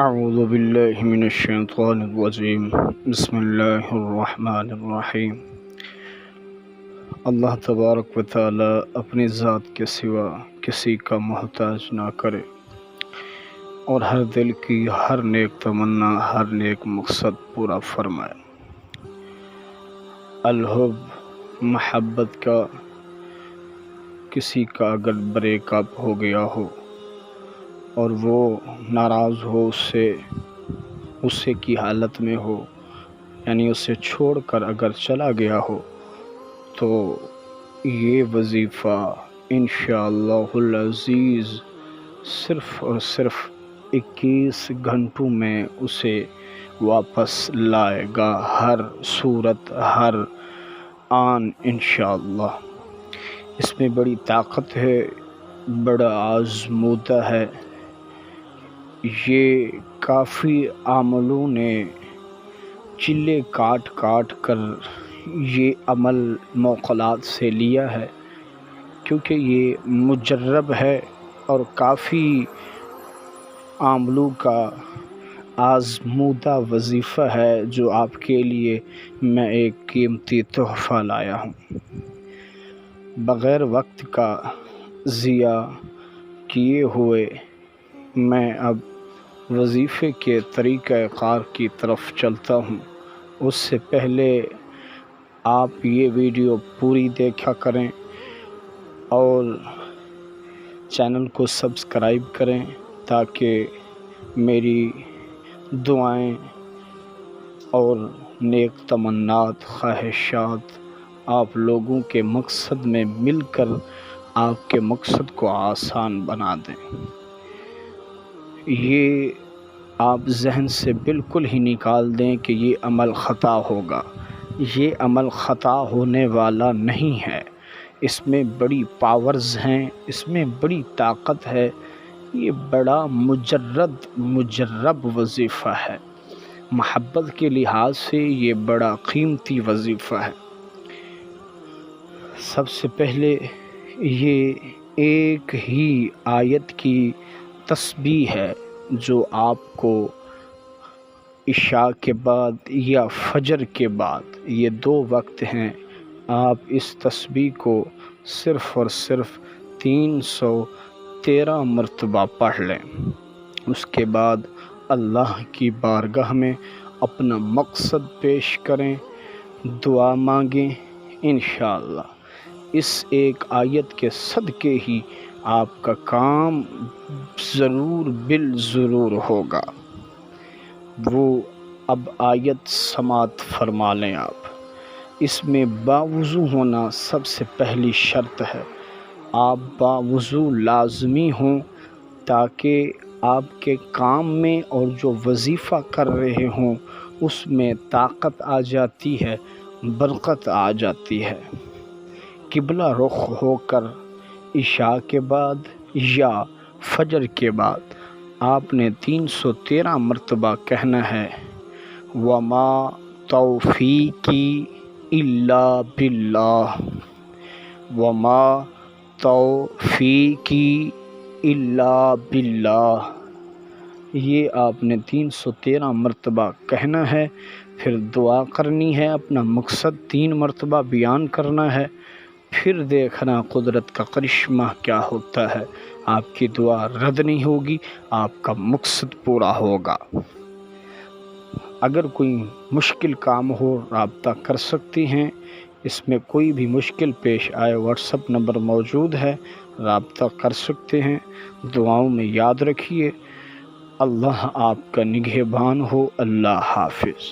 اعوذ باللہ من الشیطان الرجیم بسم اللہ الرحمن الرحیم۔ اللہ تبارک و تعالی اپنی ذات کے سوا کسی کا محتاج نہ کرے اور ہر دل کی ہر نیک تمنا، ہر نیک مقصد پورا فرمائے۔ الحب محبت کا کسی کا اگر بریک اپ ہو گیا ہو اور وہ ناراض ہو، غصے کی حالت میں ہو، یعنی اسے چھوڑ کر اگر چلا گیا ہو، تو یہ وظیفہ انشاءاللہ العزیز صرف اور صرف 21 گھنٹوں میں اسے واپس لائے گا، ہر صورت ہر آن انشاءاللہ۔ اس میں بڑی طاقت ہے، بڑا آزمودہ ہے۔ یہ کافی عاملوں نے چلے کاٹ کاٹ کر یہ عمل موقلات سے لیا ہے، کیونکہ یہ مجرب ہے اور کافی عاملوں کا آزمودہ وظیفہ ہے، جو آپ کے لیے میں ایک قیمتی تحفہ لایا ہوں۔ بغیر وقت کا ضیاع کیے ہوئے میں اب وظیفے کے طریقہ کار کی طرف چلتا ہوں۔ اس سے پہلے آپ یہ ویڈیو پوری دیکھا کریں اور چینل کو سبسکرائب کریں، تاکہ میری دعائیں اور نیک تمنات، خواہشات آپ لوگوں کے مقصد میں مل کر آپ کے مقصد کو آسان بنا دیں۔ یہ آپ ذہن سے بالکل ہی نکال دیں کہ یہ عمل خطا ہوگا۔ یہ عمل خطا ہونے والا نہیں ہے، اس میں بڑی پاورز ہیں، اس میں بڑی طاقت ہے۔ یہ بڑا مجرب وظیفہ ہے، محبت کے لحاظ سے یہ بڑا قیمتی وظیفہ ہے۔ سب سے پہلے یہ ایک ہی آیت کی تسبیح ہے، جو آپ کو عشاء کے بعد یا فجر کے بعد، یہ 2 وقت ہیں، آپ اس تسبیح کو صرف اور صرف 313 مرتبہ پڑھ لیں۔ اس کے بعد اللہ کی بارگاہ میں اپنا مقصد پیش کریں، دعا مانگیں۔ انشاءاللہ اس ایک آیت کے صدقے ہی آپ کا کام ضرور بالضرور ہوگا۔ وہ اب آیت سماعت فرما لیں آپ۔ اس میں باوضو ہونا سب سے پہلی شرط ہے۔ آپ باوضو لازمی ہوں، تاکہ آپ کے کام میں اور جو وظیفہ کر رہے ہوں اس میں طاقت آ جاتی ہے، برکت آ جاتی ہے۔ قبلہ رخ ہو کر عشاء کے بعد یا فجر کے بعد آپ نے 313 مرتبہ کہنا ہے، وَمَا تَوْفِيقِي إِلَّا بِاللَّهِ، وَمَا تَوْفِيقِي إِلَّا بِاللَّهِ۔ یہ آپ نے 313 مرتبہ کہنا ہے، پھر دعا کرنی ہے، اپنا مقصد 3 مرتبہ بیان کرنا ہے، پھر دیکھنا قدرت کا کرشمہ کیا ہوتا ہے۔ آپ کی دعا رد نہیں ہوگی، آپ کا مقصد پورا ہوگا۔ اگر کوئی مشکل کام ہو، رابطہ کر سکتی ہیں۔ اس میں کوئی بھی مشکل پیش آئے، واٹس ایپ نمبر موجود ہے، رابطہ کر سکتے ہیں۔ دعاؤں میں یاد رکھیے۔ اللہ آپ کا نگہبان ہو۔ اللہ حافظ۔